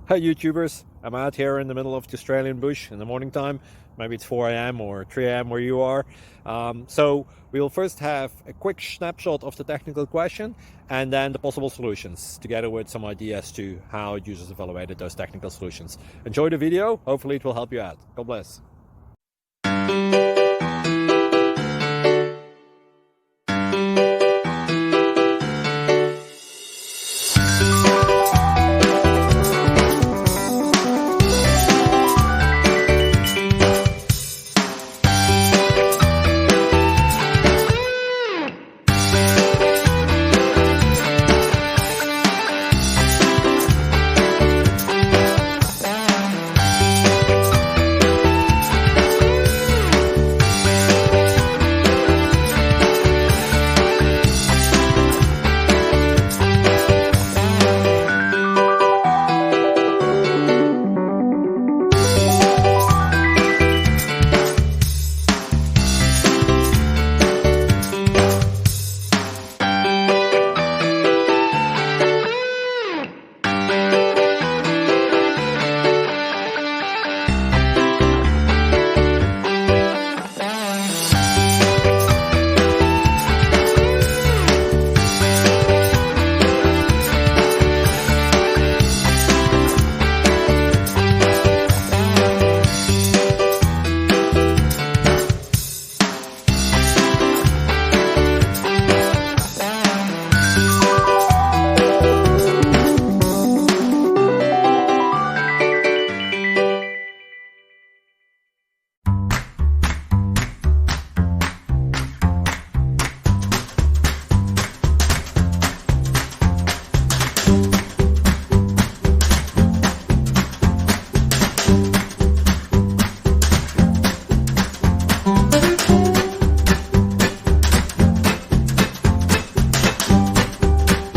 Hi YouTubers, I'm out here in the middle of the Australian bush in the morning time. Maybe it's 4 a.m. or 3 a.m. where you are. So we'll first have a quick snapshot of the technical question and then the possible solutions, together with some ideas to how users evaluated those technical solutions. Enjoy the video, hopefully it will help you out. God bless.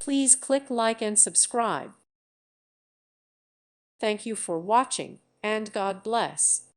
Please click like and subscribe. Thank you for watching, and God bless.